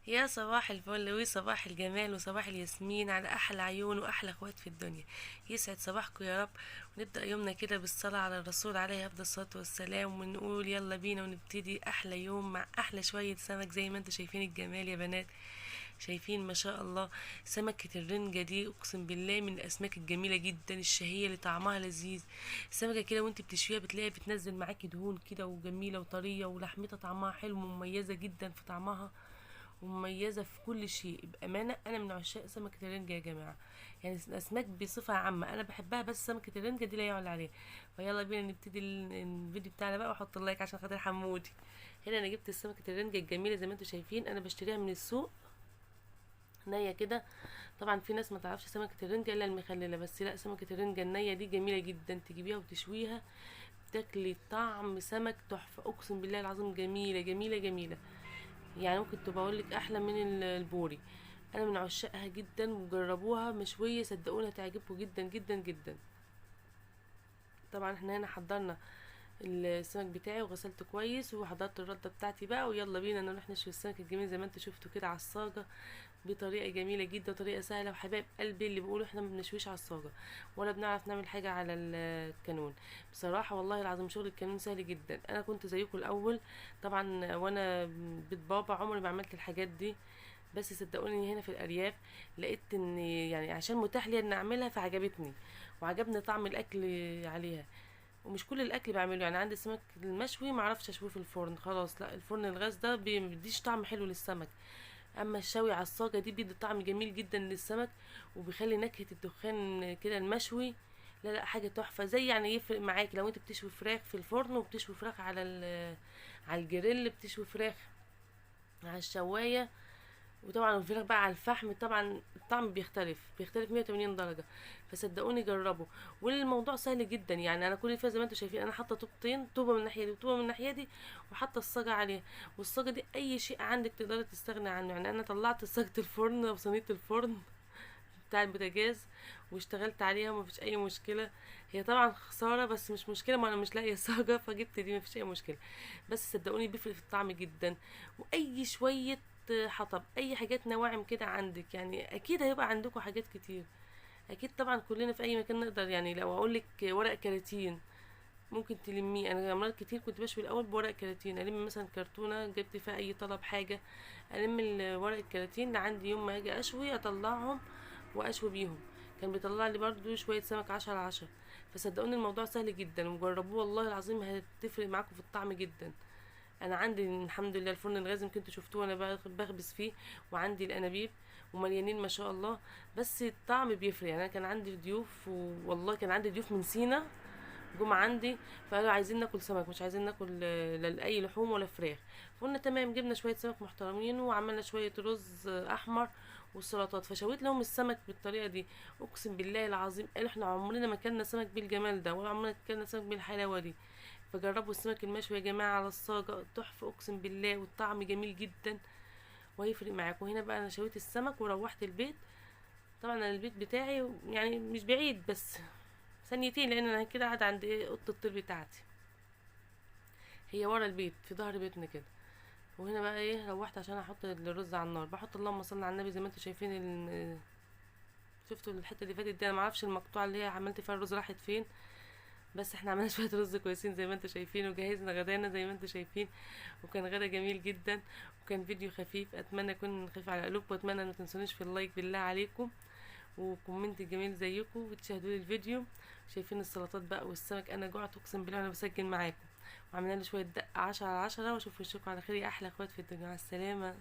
يا صباح الفل وصباح الجمال وصباح الياسمين على احلى عيون واحلى اخوات في الدنيا. يسعد صباحكم يا رب. ونبدا يومنا كده بالصلاه على الرسول عليه افضل الصلاه والسلام، ونقول يلا بينا ونبتدي احلى يوم مع احلى شويه سمك زي ما انتم شايفين الجمال يا بنات. شايفين ما شاء الله. سمكة الرنجة دي اقسم بالله من الاسماك الجميلة جدا الشهية اللي طعمها لذيذ. السمكة كده وانت بتشويها بتلاقي بتنزل معاكي دهون كده وجميلة وطرية، ولحمتها طعمها حلو ومميزة جدا في طعمها، ومميزة في كل شيء. بأمانة أنا من عشاق سمكة الرنجة يا جماعة. يعني الأسماك بصفة عامة أنا بحبها، بس سمكة الرنجة دي لا يعلى عليها. فيلا بينا نبتدي الفيديو بتاعنا بقى، وحط اللايك عشان خاطر حمودي. هنا أنا جبت سمكة الرنجة الجميلة زي ما انتم شايفين، أنا بشتريها من السوق نية كده. طبعا في ناس ما تعرفش سمكة الرنجة الا المخللة، بس لا، سمكة الرنجة النية دي جميلة جدا، تجيبيها وتشويها تاكلي طعم سمك تحفة، اقسم بالله العظيم جميلة جميلة جميلة. يعني ممكن تبقى اقولك احلى من البوري. انا من عشاقها جدا، وجربوها مشوية صدقوني هتعجبكم جدا جدا جدا. طبعا احنا هنا حضرنا السمك بتاعي وغسلته كويس، وحضرت الردة بتاعتي بقى، ويلا بينا نروح نشوي السمك الجميل زي ما انتوا شفتوا كده على الصاجة، بطريقة جميلة جدا وطريقة سهلة. وحبايب قلبي اللي بيقولوا احنا ما بنشويش على الصاجة ولا بنعرف نعمل حاجة على الكانون، بصراحة والله العظيم شغل الكانون سهل جدا. انا كنت زيكم الاول طبعا، وانا بيت بابا عمري ما عملت الحاجات دي، بس صدقوني هنا في الارياف لقيت ان يعني عشان متاح لي ان اعملها فعجبتني، وعجبني طعم الاكل عليها. ومش كل الاكل بعمله، يعني عندي السمك المشوي معرفش اشويه في الفرن خلاص، لا الفرن الغاز ده بيديش طعم حلو للسمك. اما الشوي على الصاجه دي بيدي طعم جميل جدا للسمك، وبيخلي نكهه الدخان كده المشوي. لا لا، حاجه تحفه. زي يعني يفرق معاك لو انت بتشوي فراخ في الفرن، وبتشوي فراخ على على الجريل، بتشوي فراخ على الشوايه، وطبعا الفراخ بقى على الفحم، طبعا الطعم بيختلف 180 درجه. فصدقوني جربوا، والموضوع سهل جدا. يعني انا كل اللي فيها زي ما انتم شايفين، انا حاطه طوبتين، طوبه من الناحيه دي وطوبه من الناحيه دي، وحاطه الصاجه عليها. والصاجه دي اي شيء عندك تقدري تستغني عنه. يعني انا طلعت صاجه الفرن وصينيه الفرن بتاع البوتاجاز واشتغلت عليها ومفيش اي مشكله. هي طبعا خساره بس مش مشكله، ما انا مش لاقيه صاجه فجبت دي، مفيش اي مشكله. بس صدقوني بيفرق في الطعم جدا. واي شويه حطب، اي حاجات نواعم كده عندك، يعني اكيد هيبقى عندكم حاجات كتير. اكيد طبعا كلنا في اي مكان نقدر، يعني لو اقول لك ورق كراتين ممكن تلميه. انا مرات كتير كنت بشوي الاول بورق كراتين، الم مثلا كرتونه جبت فيها اي طلب حاجه، الم ورق الكراتين اللي عندي، يوم ما اجي اشوي اطلعهم واشوي بيهم. كان بيطلع لي برضو شويه سمك 10/10. فصدقوني الموضوع سهل جدا، وجربوه والله العظيم هتفرق معاكم في الطعم جدا. انا عندي الحمد لله الفرن الغاز يمكن انتوا شفتوه انا بخبز فيه، وعندي الانابيب ومليانين ما شاء الله. بس الطعم بيفرق. يعني انا كان عندي ضيوف، والله كان عندي ضيوف من سينا جم عندي، فقالوا عايزين ناكل سمك، مش عايزين ناكل لا اي لحوم ولا فراخ. فقلنا تمام، جبنا شويه سمك محترمين وعملنا شويه رز احمر والسلطات، فشويت لهم السمك بالطريقه دي. اقسم بالله العظيم قالوا احنا عمرنا ما كلنا سمك بالجمال ده، ولا عمرنا كلنا سمك بالحلاوه دي. فجربوا السمك المشوي يا جماعه على الصاجه، تحفه اقسم بالله، والطعم جميل جدا وهيفرق معاكم. هنا بقى انا شويت السمك وروحت البيت. طبعا انا البيت بتاعي يعني مش بعيد، بس ثانيتين، لان انا كده قاعده عند اوضه الطير بتاعتي، هي ورا البيت في ظهر بيتنا كده. وهنا بقى روحت عشان احط الرز على النار، بحط اللهم صل على النبي زي ما انتم شايفين شفتوا الحته اللي فاتت دي، انا معرفش المقطوعه اللي هي عملت فيها الرز راحت فين، بس احنا عملنا شويه رز كويسين زي ما انتم شايفين، وجهزنا غدانا زي ما انتم شايفين. وكان غدا جميل جدا، وكان فيديو خفيف، اتمنى يكون خفيف على قلوبكم، واتمنى ما تنسونيش في اللايك بالله عليكم، وكومنت جميل زيكم، وتشاهدوا لي الفيديو. شايفين السلطات بقى والسمك، انا جوعت اقسم بالله وانا بسجل معاكم. وعملنا لي شويه دقه 10/10، واشوف وشكم على خير يا احلى اخوات في الدنيا. مع السلامه.